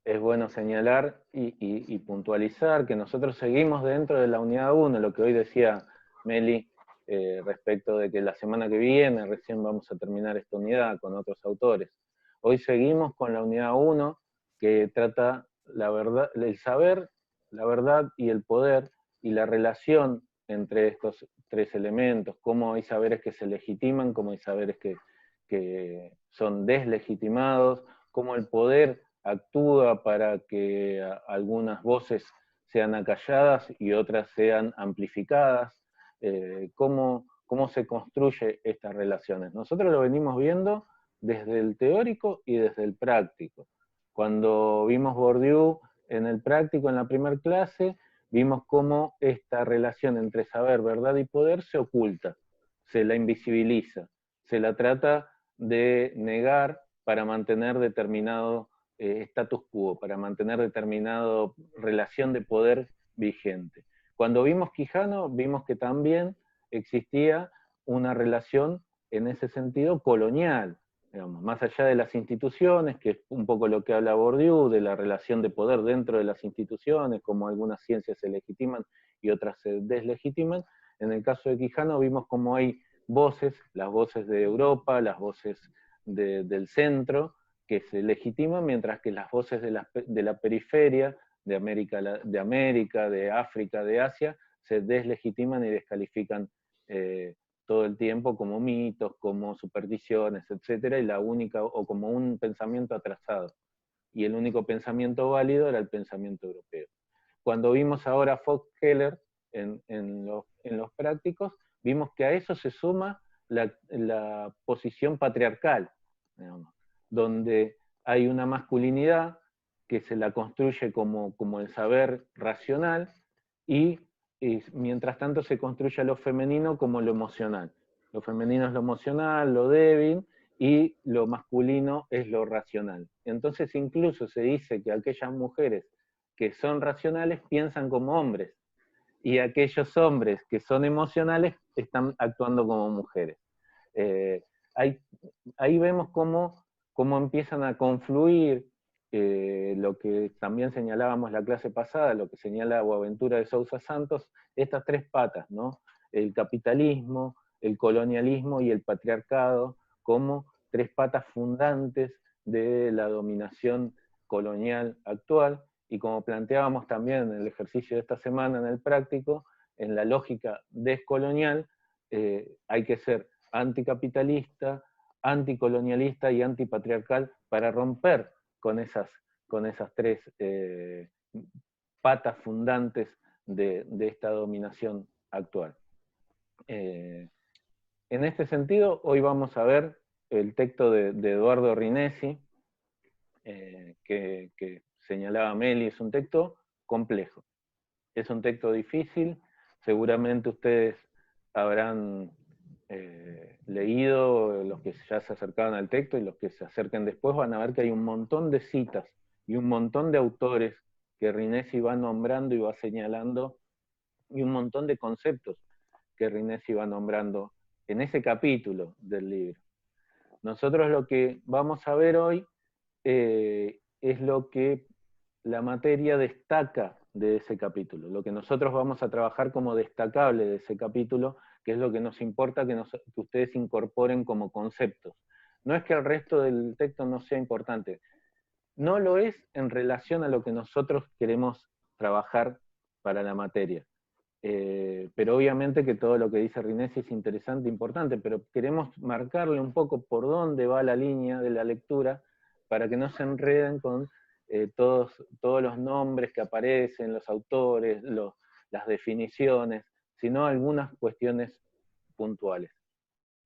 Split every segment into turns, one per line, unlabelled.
es bueno señalar y puntualizar que nosotros seguimos dentro de la unidad 1, lo que hoy decía Meli, respecto de que la semana que viene recién vamos a terminar esta unidad con otros autores. Hoy seguimos con la unidad 1, que trata la verdad, el saber, la verdad y el poder, y la relación entre estos tres elementos, cómo hay saberes que se legitiman, cómo hay saberes que son deslegitimados, cómo el poder actúa para que algunas voces sean acalladas y otras sean amplificadas, cómo se construye estas relaciones. Nosotros lo venimos viendo desde el teórico y desde el práctico. Cuando vimos Bourdieu en el práctico, en la primera clase, vimos cómo esta relación entre saber, verdad y poder se oculta, se la invisibiliza, se la trata de negar para mantener determinado status quo, para mantener determinada relación de poder vigente. Cuando vimos Quijano, vimos que también existía una relación en ese sentido colonial, digamos, más allá de las instituciones, que es un poco lo que habla Bourdieu, de la relación de poder dentro de las instituciones, como algunas ciencias se legitiman y otras se deslegitiman. En el caso de Quijano vimos como hay voces, las voces de Europa, las voces del centro, que se legitiman, mientras que las voces de la periferia, de América, de África, de Asia, se deslegitiman y descalifican todo el tiempo como mitos, como supersticiones, etcétera, y la única, o como un pensamiento atrasado. Y el único pensamiento válido era el pensamiento europeo. Cuando vimos ahora a Fox-Keller en los prácticos, vimos que a eso se suma la posición patriarcal, digamos, donde hay una masculinidad que se la construye como el saber racional y mientras tanto se construye a lo femenino como lo emocional. Lo femenino es lo emocional, lo débil, y lo masculino es lo racional. Entonces incluso se dice que aquellas mujeres que son racionales piensan como hombres, y aquellos hombres que son emocionales están actuando como mujeres. Eh, ahí, ahí vemos cómo empiezan a confluir lo que también señalábamos la clase pasada, lo que señala Boaventura de Sousa Santos, estas tres patas, ¿no? El capitalismo, el colonialismo y el patriarcado, como tres patas fundantes de la dominación colonial actual, y como planteábamos también en el ejercicio de esta semana en el práctico, en la lógica descolonial hay que ser anticapitalista, anticolonialista y antipatriarcal para romper con esas tres patas fundantes de esta dominación actual. En este sentido, hoy vamos a ver el texto de Eduardo Rinesi, que señalaba Meli, es un texto complejo, es un texto difícil, seguramente ustedes habrán leído, los que ya se acercaban al texto y los que se acerquen después van a ver que hay un montón de citas y un montón de autores que Rinesi va nombrando y va señalando, y un montón de conceptos que Rinesi va nombrando en ese capítulo del libro. Nosotros lo que vamos a ver hoy es lo que la materia destaca de ese capítulo, lo que nosotros vamos a trabajar como destacable de ese capítulo, que es lo que nos importa que ustedes incorporen como conceptos. No es que el resto del texto no sea importante, no lo es en relación a lo que nosotros queremos trabajar para la materia. Pero obviamente que todo lo que dice Rinesi es interesante, importante, pero queremos marcarle un poco por dónde va la línea de la lectura para que no se enreden con todos los nombres que aparecen, los autores, las definiciones, sino algunas cuestiones puntuales.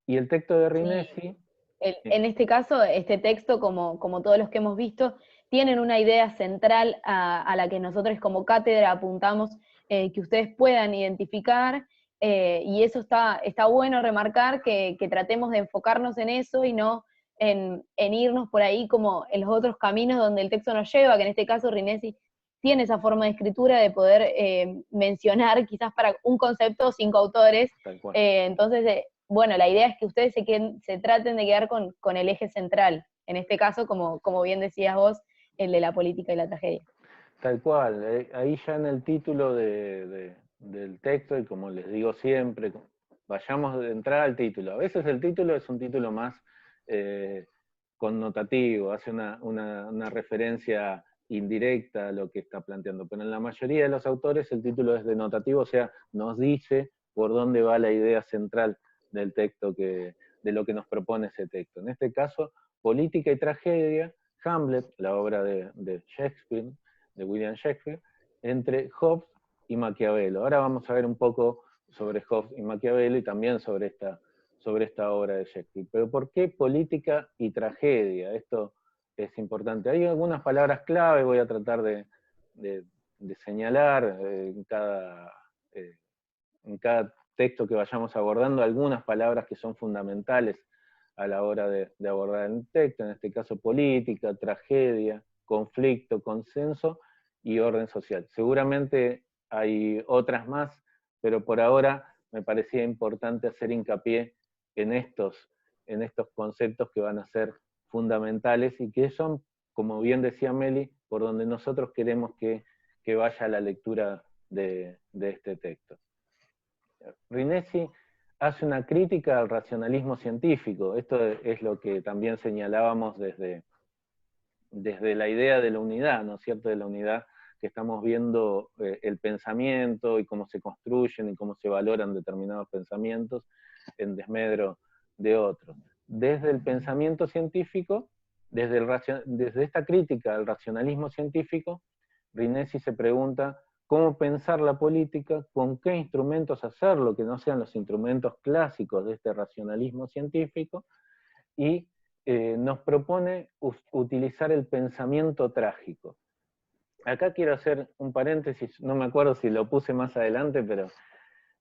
Y el texto de Rinesi...
En este caso, este texto, como todos los que hemos visto, tienen una idea central a la que nosotros como cátedra apuntamos, que ustedes puedan identificar, y eso está bueno remarcar, que tratemos de enfocarnos en eso y no en irnos por ahí como en los otros caminos donde el texto nos lleva, que en este caso Rinesi tiene esa forma de escritura de poder mencionar quizás para un concepto 5 autores, entonces... bueno, la idea es que ustedes se traten de quedar con el eje central. En este caso, como bien decías vos, el de la política y la tragedia.
Tal cual, ahí ya en el título del texto, y como les digo siempre, vayamos de entrada al título. A veces el título es un título más connotativo, hace una referencia indirecta a lo que está planteando, pero en la mayoría de los autores el título es denotativo, o sea, nos dice por dónde va la idea central del texto, de lo que nos propone ese texto. En este caso, Política y Tragedia, Hamlet, la obra de Shakespeare, de William Shakespeare, entre Hobbes y Maquiavelo. Ahora vamos a ver un poco sobre Hobbes y Maquiavelo y también sobre esta obra de Shakespeare. Pero ¿por qué política y tragedia? Esto es importante. Hay algunas palabras clave, voy a tratar de señalar en cada texto que vayamos abordando, algunas palabras que son fundamentales a la hora de abordar el texto, en este caso política, tragedia, conflicto, consenso y orden social. Seguramente hay otras más, pero por ahora me parecía importante hacer hincapié en estos conceptos que van a ser fundamentales y que son, como bien decía Meli, por donde nosotros queremos que vaya la lectura de este texto. Rinesi hace una crítica al racionalismo científico. Esto es lo que también señalábamos desde la idea de la unidad, ¿no es cierto?, de la unidad que estamos viendo el pensamiento y cómo se construyen y cómo se valoran determinados pensamientos en desmedro de otros. Desde el pensamiento científico, desde esta crítica al racionalismo científico, Rinesi se pregunta cómo pensar la política, con qué instrumentos hacerlo, que no sean los instrumentos clásicos de este racionalismo científico, y nos propone utilizar el pensamiento trágico. Acá quiero hacer un paréntesis, no me acuerdo si lo puse más adelante, pero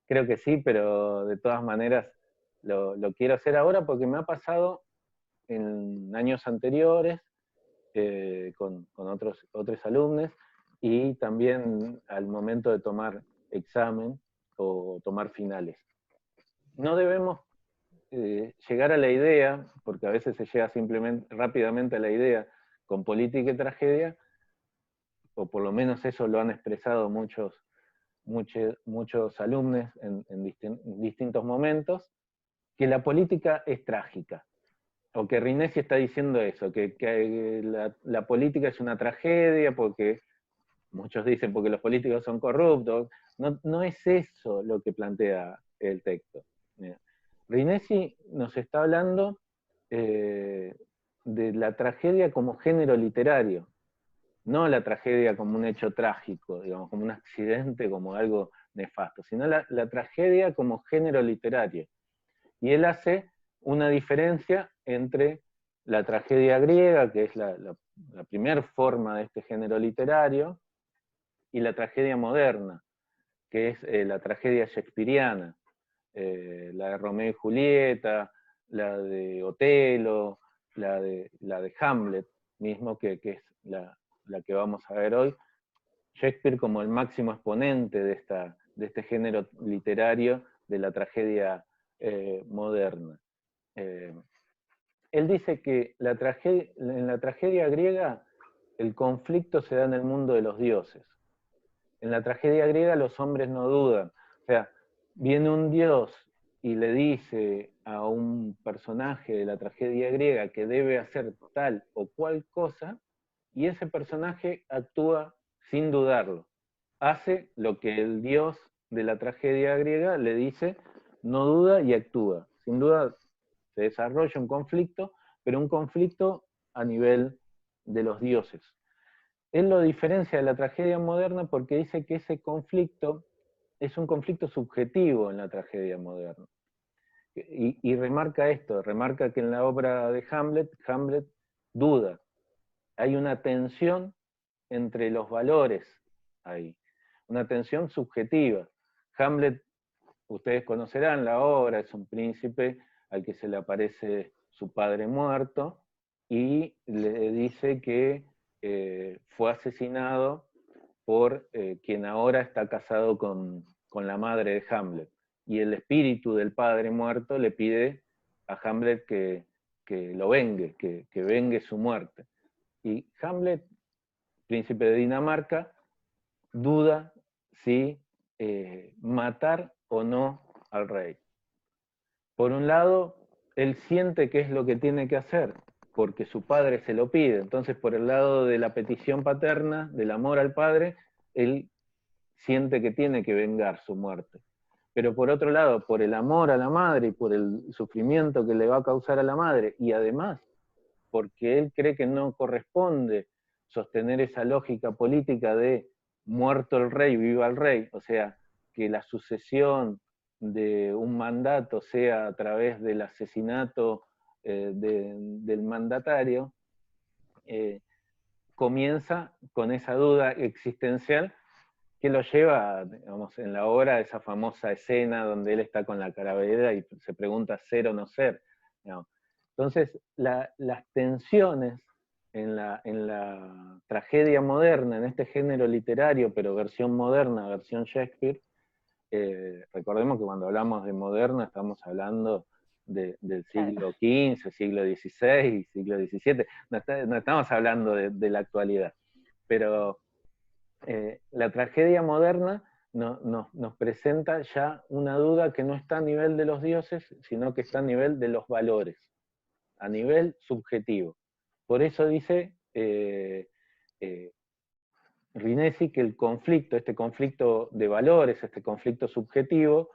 creo que sí, pero de todas maneras lo quiero hacer ahora porque me ha pasado en años anteriores con otros alumnos, y también al momento de tomar examen o tomar finales. No debemos llegar a la idea, porque a veces se llega simplemente rápidamente a la idea con política y tragedia, o por lo menos eso lo han expresado muchos alumnos en distintos momentos, que la política es trágica. O que Rinesi está diciendo eso, que la política es una tragedia porque muchos dicen porque los políticos son corruptos. No es eso lo que plantea el texto. Rinesi nos está hablando de la tragedia como género literario, no la tragedia como un hecho trágico, digamos, como un accidente, como algo nefasto, sino la tragedia como género literario. Y él hace una diferencia entre la tragedia griega, que es la primera forma de este género literario, y la tragedia moderna, que es la tragedia shakespeariana, la de Romeo y Julieta, la de Otelo, la de Hamlet, mismo que es la que vamos a ver hoy. Shakespeare como el máximo exponente de este género literario de la tragedia moderna. Él dice que en la tragedia griega el conflicto se da en el mundo de los dioses. En la tragedia griega los hombres no dudan. O sea, viene un dios y le dice a un personaje de la tragedia griega que debe hacer tal o cual cosa, y ese personaje actúa sin dudarlo. Hace lo que el dios de la tragedia griega le dice, no duda y actúa. Sin duda se desarrolla un conflicto, pero un conflicto a nivel de los dioses. Él lo diferencia de la tragedia moderna porque dice que ese conflicto es un conflicto subjetivo en la tragedia moderna. Y remarca esto, remarca que en la obra de Hamlet duda. Hay una tensión entre los valores ahí, una tensión subjetiva. Hamlet, ustedes conocerán la obra, es un príncipe al que se le aparece su padre muerto y le dice que fue asesinado por quien ahora está casado con la madre de Hamlet. Y el espíritu del padre muerto le pide a Hamlet que lo vengue, que vengue su muerte. Y Hamlet príncipe de Dinamarca, duda si matar o no al rey. Por un lado, él siente que es lo que tiene que hacer, porque su padre se lo pide. Entonces, por el lado de la petición paterna, del amor al padre, él siente que tiene que vengar su muerte. Pero por otro lado, por el amor a la madre y por el sufrimiento que le va a causar a la madre, y además porque él cree que no corresponde sostener esa lógica política de muerto el rey, viva el rey, o sea, que la sucesión de un mandato sea a través del asesinato del mandatario, comienza con esa duda existencial que lo lleva, digamos, en la obra a esa famosa escena donde él está con la calavera y se pregunta ser o no ser. Digamos. Entonces, las tensiones en la tragedia moderna, en este género literario, pero versión moderna, versión Shakespeare, recordemos que cuando hablamos de moderna estamos hablando del siglo XV, siglo XVI, siglo XVII, no estamos hablando de la actualidad, pero la tragedia moderna nos presenta ya una duda que no está a nivel de los dioses, sino que está a nivel de los valores, a nivel subjetivo. Por eso dice Rinesi que el conflicto, este conflicto de valores, este conflicto subjetivo,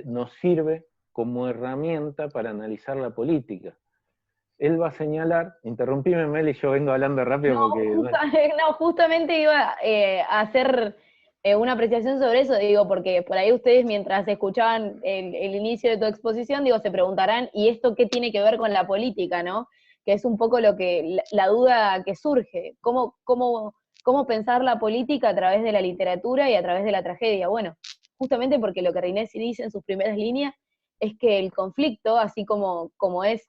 nos sirve como herramienta para analizar la política. Él va a señalar, interrumpime Meli, yo vengo hablando rápido
No,
porque...
no, justamente iba a hacer una apreciación sobre eso, digo, porque por ahí ustedes mientras escuchaban el inicio de tu exposición, digo, se preguntarán, ¿y esto qué tiene que ver con la política, no? Que es un poco lo que, la duda que surge, ¿cómo pensar la política a través de la literatura y a través de la tragedia? Bueno, justamente porque lo que Rinesi dice en sus primeras líneas es que el conflicto, así como es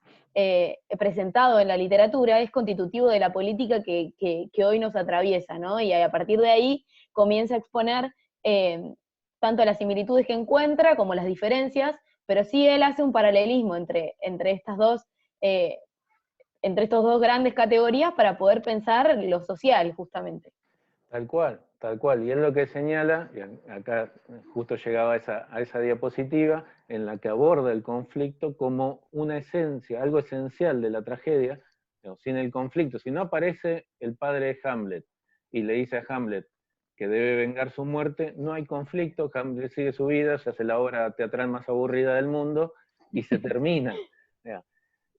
presentado en la literatura, es constitutivo de la política que hoy nos atraviesa, ¿no? Y a partir de ahí comienza a exponer tanto las similitudes que encuentra como las diferencias, pero sí él hace un paralelismo entre estas dos, entre estos dos grandes categorías para poder pensar lo social, justamente.
Tal cual, tal cual. Y es lo que señala, y acá justo llegaba a esa diapositiva, en la que aborda el conflicto como una esencia, algo esencial de la tragedia. Sin el conflicto, si no aparece el padre de Hamlet y le dice a Hamlet que debe vengar su muerte, no hay conflicto, Hamlet sigue su vida, se hace la obra teatral más aburrida del mundo y se termina.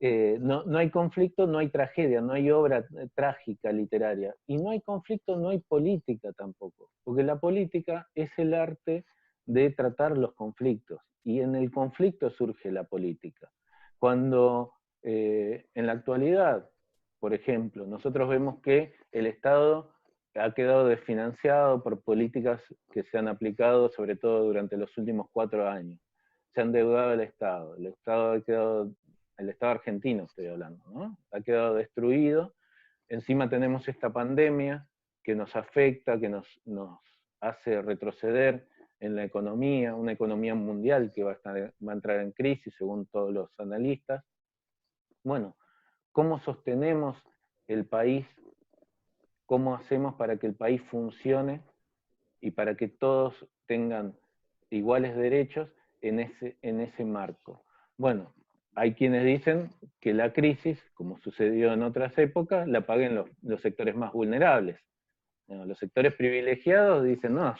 No hay conflicto, no hay tragedia, no hay obra trágica literaria. Y no hay conflicto, no hay política tampoco. Porque la política es el arte de tratar los conflictos. Y en el conflicto surge la política. Cuando en la actualidad, por ejemplo, nosotros vemos que el Estado ha quedado desfinanciado por políticas que se han aplicado, sobre todo durante los últimos 4 años. Se ha endeudado el Estado ha quedado, el Estado argentino estoy hablando, ¿no? Ha quedado destruido, encima tenemos esta pandemia que nos afecta, que nos hace retroceder en la economía, una economía mundial que va a entrar en crisis según todos los analistas. Bueno, ¿cómo sostenemos el país? ¿Cómo hacemos para que el país funcione y para que todos tengan iguales derechos en ese marco? Bueno, hay quienes dicen que la crisis, como sucedió en otras épocas, la paguen los sectores más vulnerables. Los sectores privilegiados dicen, no,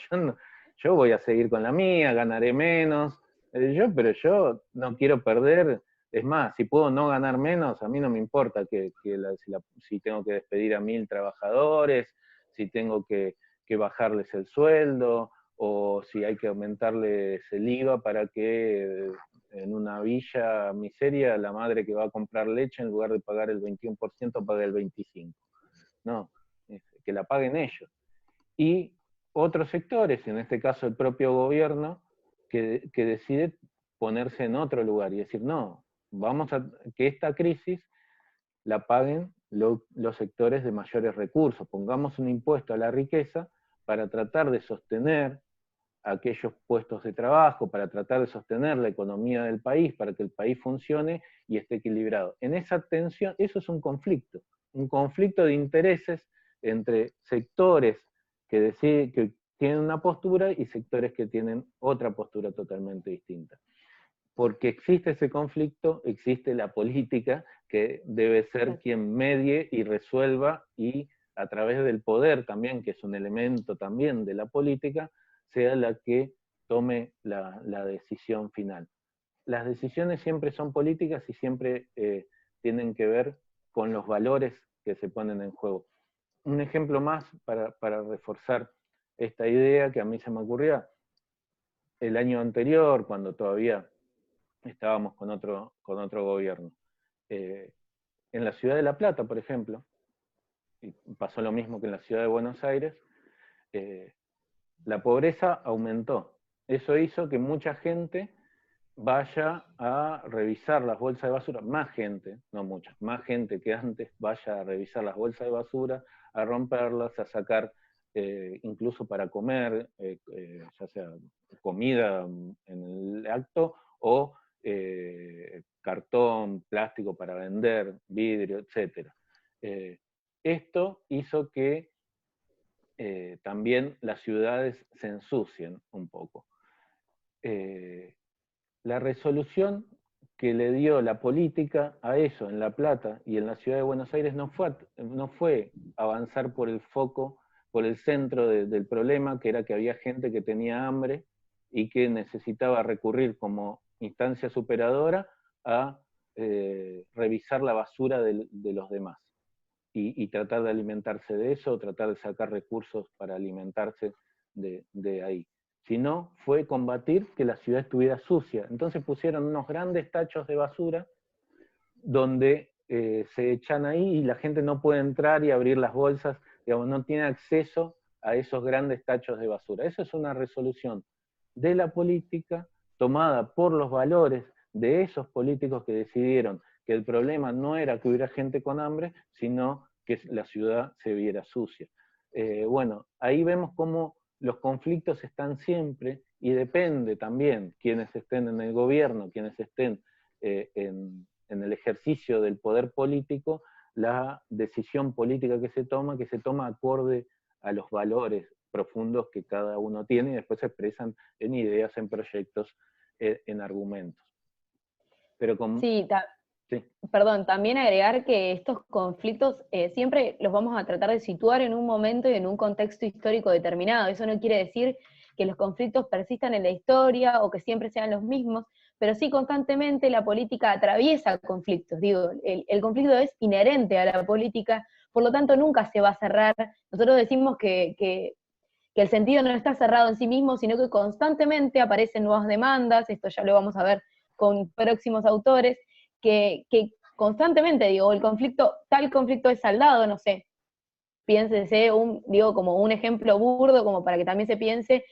yo voy a seguir con la mía, ganaré menos, pero yo no quiero perder. Es más, si puedo no ganar menos, a mí no me importa si tengo que despedir a 1000 trabajadores, si tengo que bajarles el sueldo, o si hay que aumentarles el IVA para que en una villa miseria la madre que va a comprar leche en lugar de pagar el 21% pague el 25%. No, que la paguen ellos. Y otros sectores, en este caso el propio gobierno, que decide ponerse en otro lugar y decir, no, vamos a que esta crisis la paguen los sectores de mayores recursos, pongamos un impuesto a la riqueza para tratar de sostener aquellos puestos de trabajo, para tratar de sostener la economía del país, para que el país funcione y esté equilibrado. En esa tensión, eso es un conflicto de intereses entre sectores que tienen una postura y sectores que tienen otra postura totalmente distinta. Porque existe ese conflicto, existe la política que debe ser quien medie y resuelva, y a través del poder también, que es un elemento también de la política, sea la que tome la decisión final. Las decisiones siempre son políticas y siempre tienen que ver con los valores que se ponen en juego. Un ejemplo más para reforzar esta idea que a mí se me ocurría, el año anterior, cuando todavía estábamos con otro gobierno. En la ciudad de La Plata, por ejemplo, y pasó lo mismo que en la ciudad de Buenos Aires, la pobreza aumentó. Eso hizo que mucha gente vaya a revisar las bolsas de basura, más gente, no mucha, más gente que antes vaya a revisar las bolsas de basura, a romperlas, a sacar incluso para comer, ya sea comida en el acto, o cartón, plástico para vender, vidrio, etc. Esto hizo que también las ciudades se ensucien un poco. La resolución que le dio la política a eso en La Plata y en la ciudad de Buenos Aires no fue avanzar por el foco, por el centro del problema, que era que había gente que tenía hambre y que necesitaba recurrir como instancia superadora a revisar la basura de los demás y tratar de alimentarse de eso, tratar de sacar recursos para alimentarse de ahí. Sino fue combatir que la ciudad estuviera sucia. Entonces pusieron unos grandes tachos de basura donde se echan ahí y la gente no puede entrar y abrir las bolsas, digamos, no tiene acceso a esos grandes tachos de basura. Eso es una resolución de la política tomada por los valores de esos políticos que decidieron que el problema no era que hubiera gente con hambre, sino que la ciudad se viera sucia. Bueno, ahí vemos cómo los conflictos están siempre, y depende también quienes estén en el gobierno, quienes estén en el ejercicio del poder político, la decisión política que se toma acorde a los valores profundos que cada uno tiene y después se expresan en ideas, en proyectos, en argumentos. Pero
Sí,
sí.
Perdón, también agregar que estos conflictos siempre los vamos a tratar de situar en un momento y en un contexto histórico determinado. Eso no quiere decir que los conflictos persistan en la historia o que siempre sean los mismos, pero sí constantemente la política atraviesa conflictos. Digo, el conflicto es inherente a la política, por lo tanto nunca se va a cerrar. Nosotros decimos que el sentido no está cerrado en sí mismo, sino que constantemente aparecen nuevas demandas, esto ya lo vamos a ver con próximos autores, que constantemente, digo, tal conflicto es saldado, no sé, piénsese, digo, como un ejemplo burdo, como para que también se piense,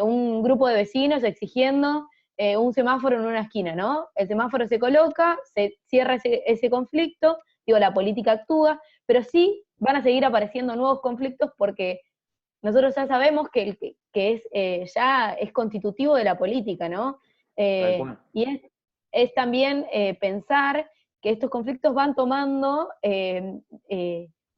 un grupo de vecinos exigiendo un semáforo en una esquina, ¿no? El semáforo se coloca, se cierra ese conflicto, digo, la política actúa, pero sí van a seguir apareciendo nuevos conflictos porque nosotros ya sabemos que ya es constitutivo de la política, ¿no? Y es también pensar que estos conflictos van tomando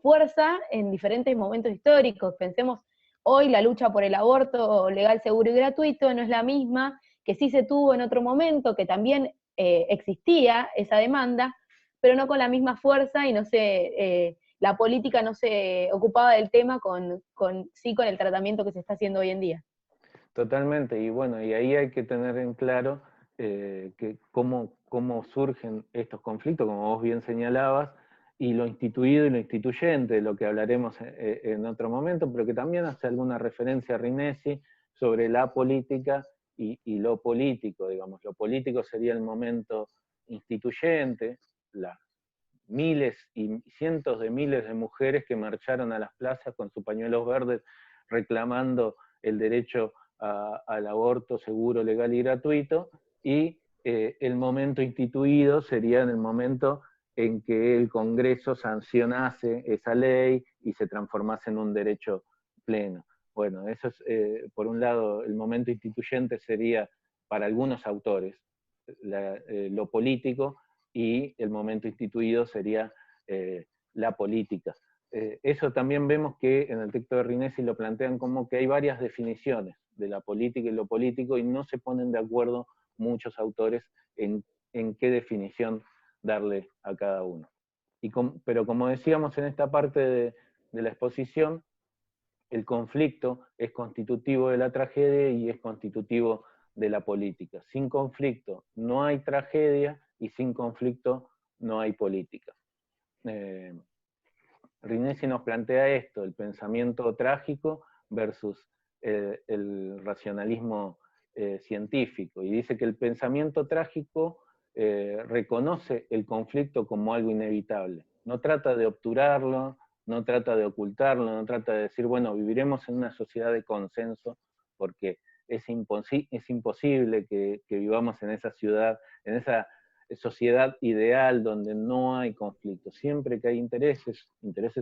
fuerza en diferentes momentos históricos. Pensemos, hoy la lucha por el aborto legal, seguro y gratuito no es la misma que sí se tuvo en otro momento, que también existía esa demanda, pero no con la misma fuerza y no sé, la política no se ocupaba del tema con el tratamiento que se está haciendo hoy en día.
Totalmente, y bueno, y ahí hay que tener en claro que cómo surgen estos conflictos, como vos bien señalabas, y lo instituido y lo instituyente, de lo que hablaremos en otro momento, pero que también hace alguna referencia a Rinesi sobre la política y lo político, digamos. Lo político sería el momento instituyente, las miles y cientos de miles de mujeres que marcharon a las plazas con sus pañuelos verdes reclamando el derecho al aborto seguro, legal y gratuito, y el momento instituido sería en el momento en que el Congreso sancionase esa ley y se transformase en un derecho pleno. Bueno, eso es, por un lado, el momento instituyente sería para algunos autores lo político, y el momento instituido sería la política. eso también vemos que en el texto de Rinesi lo plantean como que hay varias definiciones de la política y lo político, y no se ponen de acuerdo muchos autores en qué definición darle a cada uno. Pero como decíamos en esta parte de la exposición, el conflicto es constitutivo de la tragedia y es constitutivo de la política. Sin conflicto no hay tragedia y sin conflicto no hay política. Rinesi nos plantea esto, el pensamiento trágico versus el racionalismo científico, y dice que el pensamiento trágico reconoce el conflicto como algo inevitable, no trata de obturarlo, no trata de ocultarlo, no trata de decir, bueno, viviremos en una sociedad de consenso, porque es imposible que vivamos en esa ciudad, en esa sociedad ideal donde no hay conflicto. Siempre que hay intereses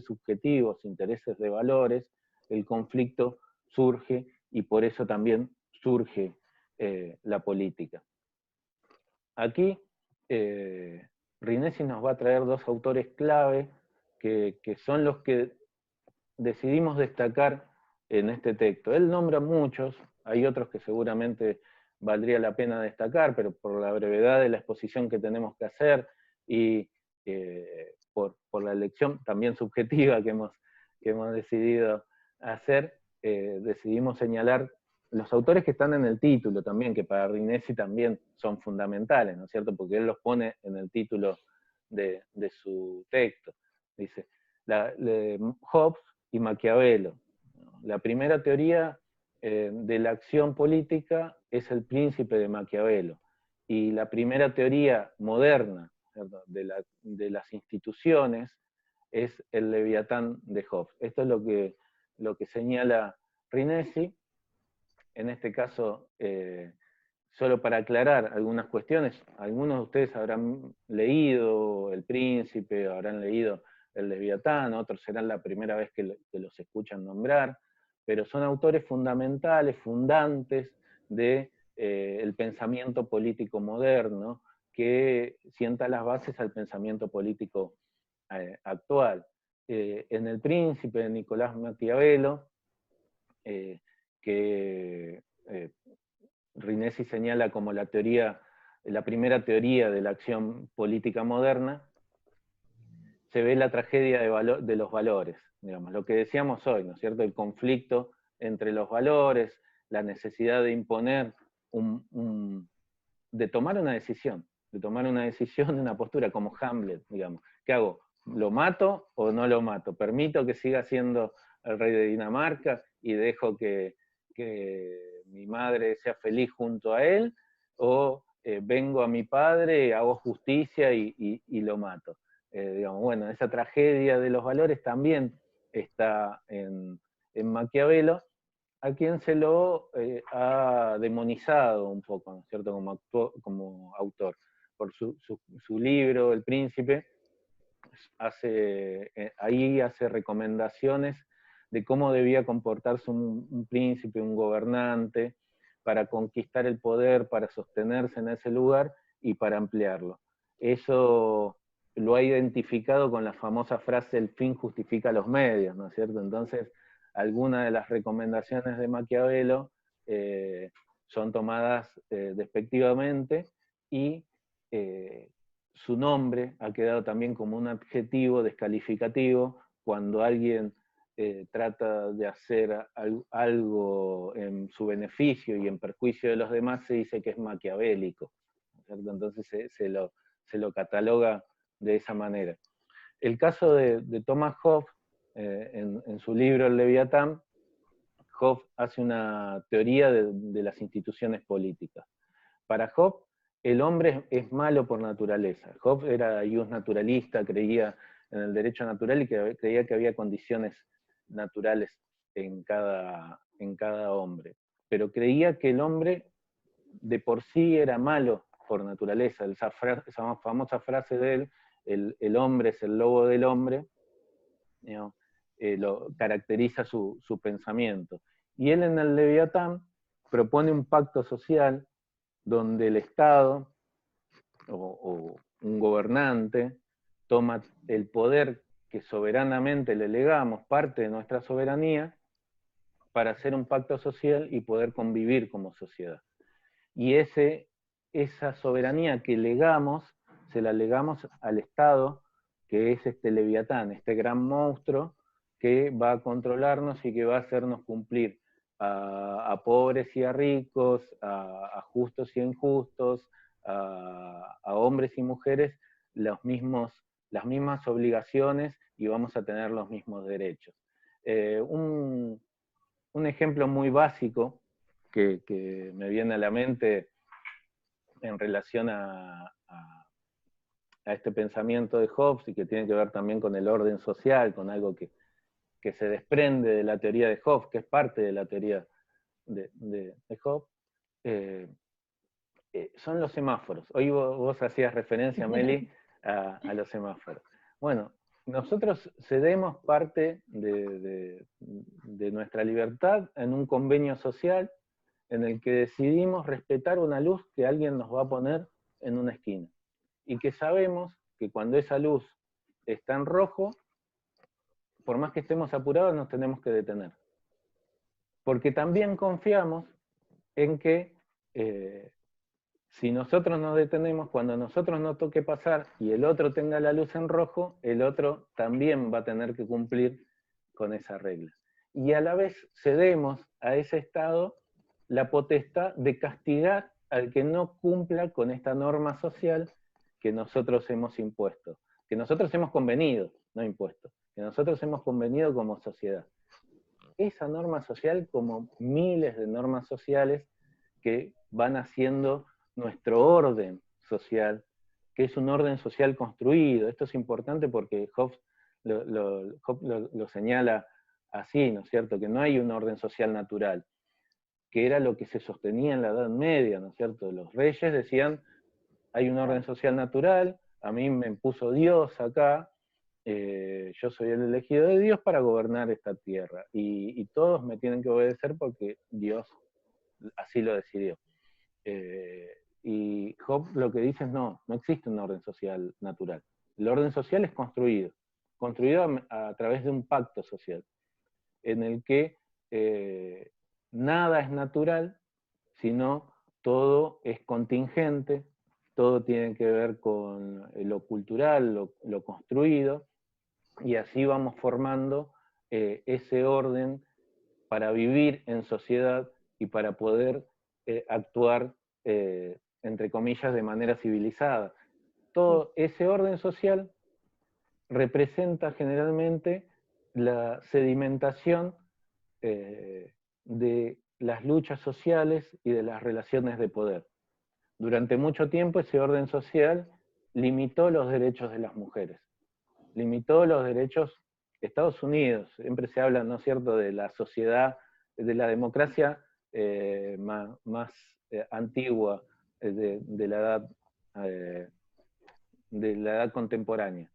subjetivos, intereses de valores, el conflicto surge, y por eso también surge la política. Aquí Rinesi nos va a traer dos autores clave que son los que decidimos destacar en este texto. Él nombra muchos, hay otros que seguramente valdría la pena destacar, pero por la brevedad de la exposición que tenemos que hacer y por la elección también subjetiva que hemos decidido hacer, decidimos señalar los autores que están en el título también, que para Rinesi también son fundamentales, ¿no es cierto? Porque él los pone en el título de su texto. Dice, Hobbes y Maquiavelo. La primera teoría de la acción política es El Príncipe de Maquiavelo, y la primera teoría moderna de las instituciones es El Leviatán de Hobbes. Esto es lo que señala Rinesi. En este caso, solo para aclarar algunas cuestiones, algunos de ustedes habrán leído El Príncipe, habrán leído El Leviatán, otros serán la primera vez que los escuchan nombrar, pero son autores fundamentales, fundantes del pensamiento político moderno, que sienta las bases al pensamiento político actual. En El Príncipe de Nicolás Maquiavelo, que Rinesi señala como la primera teoría de la acción política moderna, se ve la tragedia de los valores, digamos, lo que decíamos hoy, ¿no es cierto? El conflicto entre los valores, la necesidad de imponer, de tomar una decisión, una postura, como Hamlet, digamos. ¿Qué hago? ¿Lo mato o no lo mato? ¿Permito que siga siendo el rey de Dinamarca y dejo que mi madre sea feliz junto a él? ¿O vengo a mi padre, hago justicia y lo mato? Digamos, bueno, esa tragedia de los valores también está en Maquiavelo, a quien se lo ha demonizado un poco, ¿no es cierto?, como autor. Por su libro, El Príncipe, ahí hace recomendaciones de cómo debía comportarse un príncipe, un gobernante, para conquistar el poder, para sostenerse en ese lugar y para ampliarlo. Eso lo ha identificado con la famosa frase, el fin justifica los medios, ¿no es cierto? Entonces, algunas de las recomendaciones de Maquiavelo son tomadas despectivamente, y su nombre ha quedado también como un adjetivo descalificativo cuando alguien trata de hacer algo en su beneficio y en perjuicio de los demás, se dice que es maquiavélico, ¿cierto? Entonces se lo cataloga de esa manera. El caso de Thomas Hobbes, en su libro El Leviatán, Hobbes hace una teoría de las instituciones políticas. Para Hobbes, el hombre es malo por naturaleza. Hobbes era ius naturalista, creía en el derecho natural y creía que había condiciones naturales en cada hombre. Pero creía que el hombre de por sí era malo por naturaleza. Esa famosa frase de él, el hombre es el lobo del hombre, ¿no? Lo caracteriza su pensamiento. Y él en el Leviatán propone un pacto social donde el Estado o un gobernante toma el poder que soberanamente le legamos parte de nuestra soberanía para hacer un pacto social y poder convivir como sociedad. Y esa soberanía que legamos, se la legamos al Estado, que es este Leviatán, este gran monstruo que va a controlarnos y que va a hacernos cumplir a pobres y a ricos, a justos y a injustos, a hombres y mujeres, las mismas obligaciones y vamos a tener los mismos derechos. Un ejemplo muy básico que me viene a la mente en relación a este pensamiento de Hobbes y que tiene que ver también con el orden social, con algo que se desprende de la teoría de Hobbes, que es parte de la teoría de Hobbes, son los semáforos. Hoy vos hacías referencia, Meli, a los semáforos. Bueno, nosotros cedemos parte de nuestra libertad en un convenio social en el que decidimos respetar una luz que alguien nos va a poner en una esquina. Y que sabemos que cuando esa luz está en rojo, por más que estemos apurados, nos tenemos que detener. Porque también confiamos en que si nosotros nos detenemos, cuando nosotros nos toque pasar y el otro tenga la luz en rojo, el otro también va a tener que cumplir con esa regla. Y a la vez cedemos a ese Estado la potestad de castigar al que no cumpla con esta norma social que nosotros hemos impuesto, que nosotros hemos convenido, no impuesto, que nosotros hemos convenido como sociedad. Esa norma social, como miles de normas sociales que van haciendo nuestro orden social, que es un orden social construido. Esto es importante porque Hobbes lo señala así, ¿no es cierto? Que no hay un orden social natural, que era lo que se sostenía en la Edad Media, ¿no es cierto? Los reyes decían, hay un orden social natural, a mí me puso Dios acá, yo soy el elegido de Dios para gobernar esta tierra, y todos me tienen que obedecer porque Dios así lo decidió. Y Hobbes lo que dice es no existe un orden social natural. El orden social es construido a través de un pacto social, en el que nada es natural, sino todo es contingente, todo tiene que ver con lo cultural, lo construido, y así vamos formando ese orden para vivir en sociedad y para poder actuar, entre comillas, de manera civilizada. Todo ese orden social representa generalmente la sedimentación de las luchas sociales y de las relaciones de poder. Durante mucho tiempo ese orden social limitó los derechos de las mujeres, limitó los derechos. Estados Unidos, siempre se habla, ¿no es cierto?, de la sociedad, de la democracia más antigua de la edad contemporánea.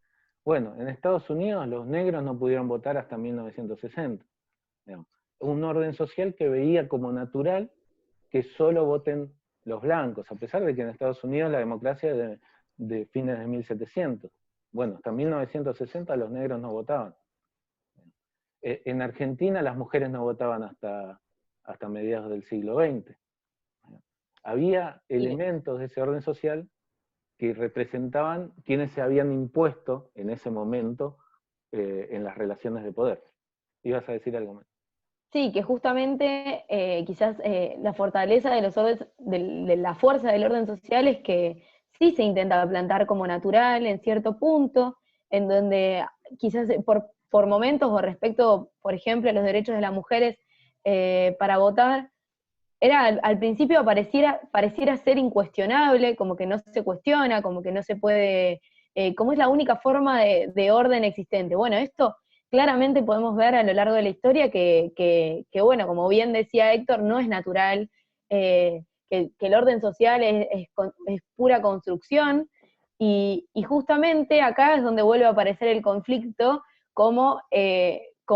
Bueno, en Estados Unidos los negros no pudieron votar hasta 1960. Digamos. Un orden social que veía como natural que solo voten los blancos, a pesar de que en Estados Unidos la democracia es de fines de 1700. Bueno, hasta 1960 los negros no votaban. En Argentina las mujeres no votaban hasta mediados del siglo XX. Había elementos de ese orden social que representaban quienes se habían impuesto en ese momento en las relaciones de poder. ¿Ibas a decir algo más?
Sí, que justamente quizás la fortaleza de los órdenes, de la fuerza del orden social es que sí se intenta plantar como natural en cierto punto, en donde quizás por momentos o respecto, por ejemplo, a los derechos de las mujeres para votar, al principio pareciera ser incuestionable, como que no se cuestiona, como que no se puede, como es la única forma de orden existente. Bueno, esto claramente podemos ver a lo largo de la historia que bueno, como bien decía Héctor, no es natural, que el orden social es pura construcción, y justamente acá es donde vuelve a aparecer el conflicto como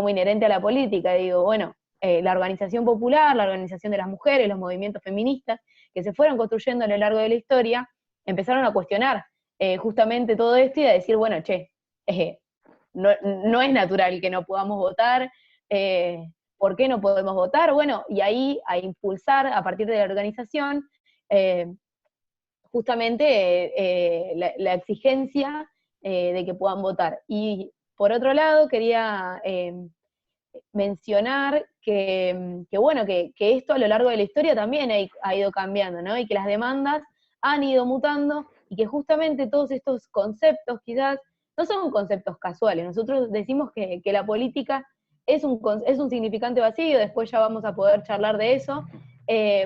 inherente a la política. Digo, bueno, la organización popular, la organización de las mujeres, los movimientos feministas, que se fueron construyendo a lo largo de la historia, empezaron a cuestionar justamente todo esto y a decir, bueno, no es natural que no podamos votar. ¿Por qué no podemos votar? Bueno, y ahí a impulsar a partir de la organización justamente la exigencia de que puedan votar. Y por otro lado, quería mencionar bueno, que esto a lo largo de la historia también ha ido cambiando, ¿no? Y que las demandas han ido mutando y que justamente todos estos conceptos quizás no son conceptos casuales. Nosotros decimos que la política es un significante vacío, después ya vamos a poder charlar de eso,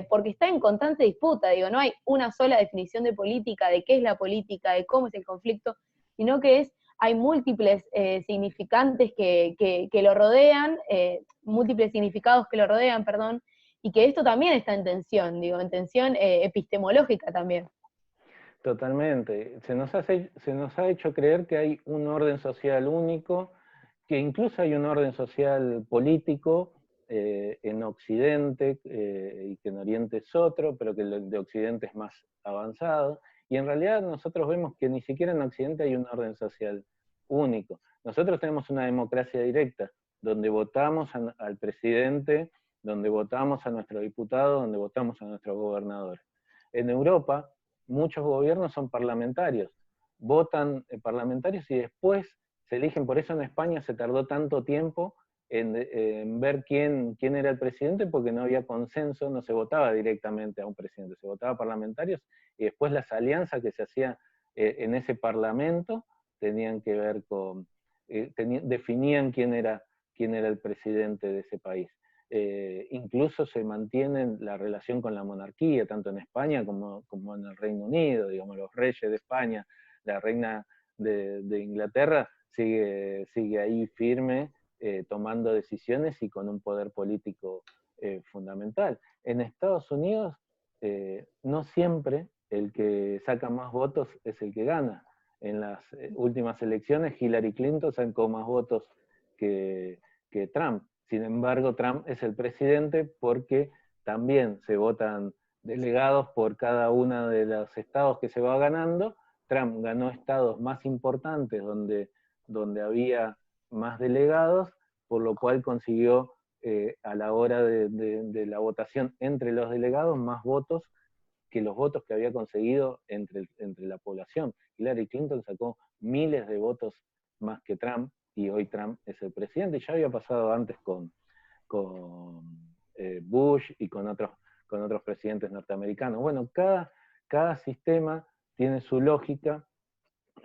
porque está en constante disputa, digo, no hay una sola definición de política, de qué es la política, de cómo es el conflicto, sino que hay múltiples significantes que lo rodean, múltiples significados que lo rodean, perdón, y que esto también está en tensión, digo, en tensión epistemológica también.
Totalmente. Se nos ha hecho creer que hay un orden social único, que incluso hay un orden social político en Occidente, y que en Oriente es otro, pero que el de Occidente es más avanzado. Y en realidad nosotros vemos que ni siquiera en Occidente hay un orden social único. Nosotros tenemos una democracia directa, donde votamos al presidente, donde votamos a nuestro diputado, donde votamos a nuestro gobernador. En Europa, muchos gobiernos son parlamentarios, votan parlamentarios y después se eligen. Por eso en España se tardó tanto tiempo en ver quién era el presidente, porque no había consenso, no se votaba directamente a un presidente, se votaba a parlamentarios, y después las alianzas que se hacían en ese parlamento tenían que ver con, definían quién era el presidente de ese país. Incluso se mantiene la relación con la monarquía, tanto en España como en el Reino Unido, digamos, los reyes de España, la reina de Inglaterra sigue ahí firme, tomando decisiones y con un poder político fundamental. En Estados Unidos, no siempre el que saca más votos es el que gana. En las últimas elecciones, Hillary Clinton sacó más votos que Trump. Sin embargo, Trump es el presidente porque también se votan delegados por cada uno de los estados que se va ganando. Trump ganó estados más importantes donde había más delegados, por lo cual consiguió a la hora de la votación entre los delegados más votos que los votos que había conseguido entre la población. Hillary Clinton sacó miles de votos más que Trump, y hoy Trump es el presidente, y ya había pasado antes con Bush y con otros presidentes norteamericanos. Bueno, cada sistema tiene su lógica.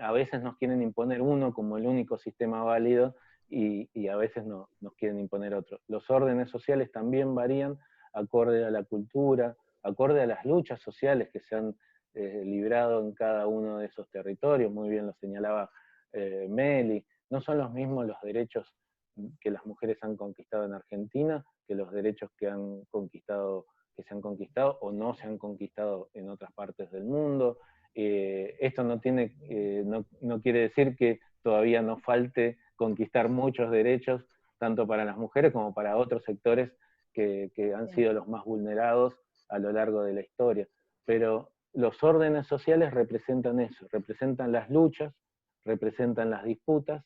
A veces nos quieren imponer uno como el único sistema válido, y a veces nos quieren imponer otro. Los órdenes sociales también varían acorde a la cultura, acorde a las luchas sociales que se han librado en cada uno de esos territorios. Muy bien lo señalaba Meli. No son los mismos los derechos que las mujeres han conquistado en Argentina que los derechos que se han conquistado o no se han conquistado en otras partes del mundo. Esto no quiere decir que todavía nos falte conquistar muchos derechos, tanto para las mujeres como para otros sectores que han sido los más vulnerados a lo largo de la historia. Pero los órdenes sociales representan eso, representan las luchas, representan las disputas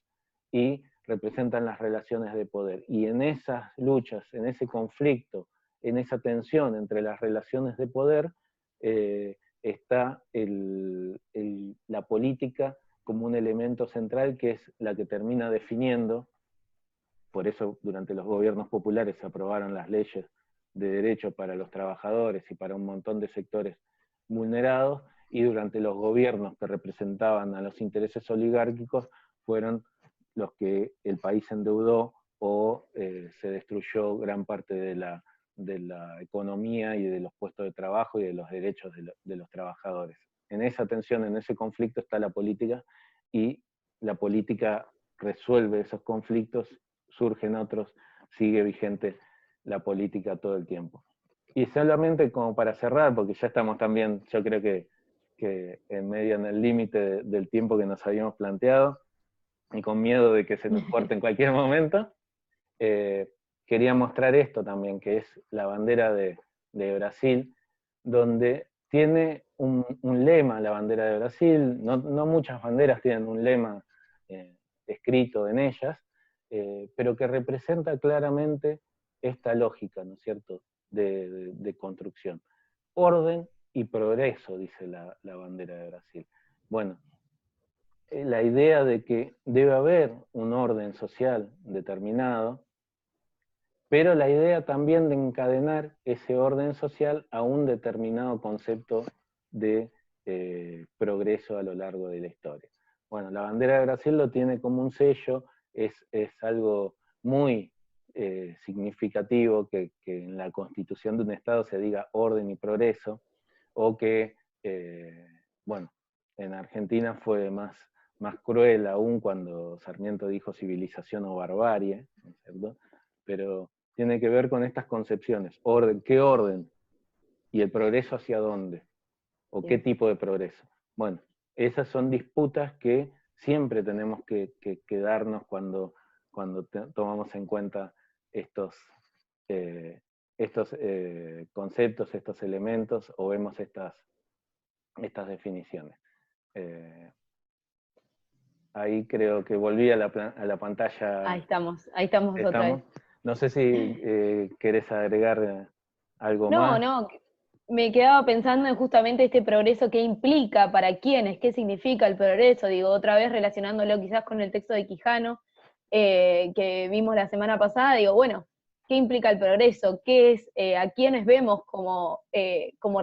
y representan las relaciones de poder. Y en esas luchas, en ese conflicto, en esa tensión entre las relaciones de poder, está la política como un elemento central, que es la que termina definiendo. Por eso durante los gobiernos populares se aprobaron las leyes de derechos para los trabajadores y para un montón de sectores vulnerados, y durante los gobiernos que representaban a los intereses oligárquicos fueron los que el país endeudó o se destruyó gran parte de la economía y de los puestos de trabajo y de los derechos de los trabajadores. En esa tensión, en ese conflicto está la política, y la política resuelve esos conflictos, surgen otros, sigue vigente la política todo el tiempo. Y solamente como para cerrar, porque ya estamos también, yo creo que en medio en el límite del tiempo que nos habíamos planteado, y con miedo de que se nos corte en cualquier momento, quería mostrar esto también, que es la bandera de Brasil, donde tiene un lema la bandera de Brasil. No muchas banderas tienen un lema escrito en ellas, pero que representa claramente esta lógica, ¿no es cierto?, de construcción. Orden y progreso, dice la bandera de Brasil. Bueno, la idea de que debe haber un orden social determinado, pero la idea también de encadenar ese orden social a un determinado concepto de progreso a lo largo de la historia. Bueno, la bandera de Brasil lo tiene como un sello, es algo muy significativo que en la constitución de un Estado se diga orden y progreso, o que, bueno, en Argentina fue más cruel aún cuando Sarmiento dijo civilización o barbarie, ¿no es cierto? Pero tiene que ver con estas concepciones. Orden, ¿qué orden? ¿Y el progreso hacia dónde? ¿O qué tipo de progreso? Bueno, esas son disputas que siempre tenemos que darnos cuando tomamos en cuenta estos conceptos, estos elementos, o vemos estas definiciones. Ahí creo que volví a la pantalla.
Ahí estamos otra vez.
No sé si querés agregar algo más.
No, me quedaba pensando en justamente este progreso, qué implica, para quiénes, qué significa el progreso, digo, otra vez relacionándolo quizás con el texto de Quijano, que vimos la semana pasada, digo, bueno, ¿qué implica el progreso? ¿Qué es, a quiénes vemos como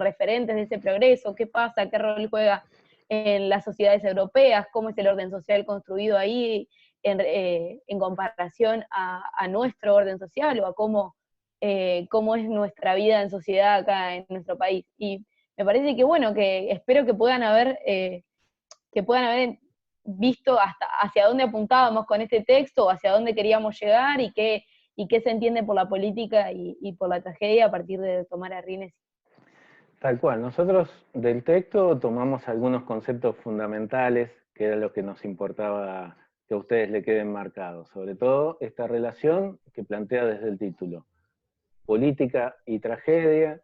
referentes de ese progreso? ¿Qué pasa? ¿Qué rol juega en las sociedades europeas? ¿Cómo es el orden social construido ahí en comparación a nuestro orden social, o a cómo es nuestra vida en sociedad acá en nuestro país? Y me parece que, bueno, que espero que puedan haber visto hacia dónde apuntábamos con este texto, o hacia dónde queríamos llegar, y qué se entiende por la política y por la tragedia a partir de tomar a Rinesi.
Tal cual, nosotros del texto tomamos algunos conceptos fundamentales, que era lo que nos importaba que a ustedes le queden marcados, sobre todo esta relación que plantea desde el título, política y tragedia,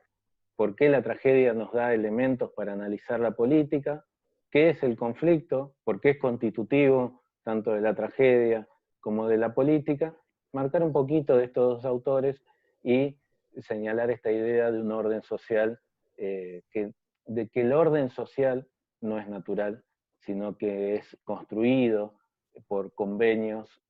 por qué la tragedia nos da elementos para analizar la política, qué es el conflicto, por qué es constitutivo tanto de la tragedia como de la política, marcar un poquito de estos dos autores y señalar esta idea de un orden social, de que el orden social no es natural, sino que es construido por convenios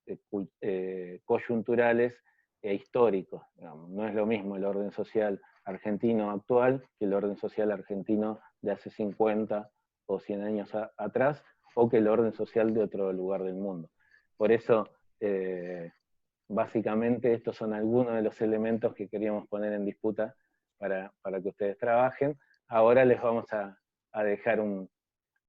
coyunturales e históricos. Digamos. No es lo mismo el orden social argentino actual que el orden social argentino de hace 50 o 100 años atrás, o que el orden social de otro lugar del mundo. Por eso, básicamente, estos son algunos de los elementos que queríamos poner en disputa para que ustedes trabajen. Ahora les vamos a dejar un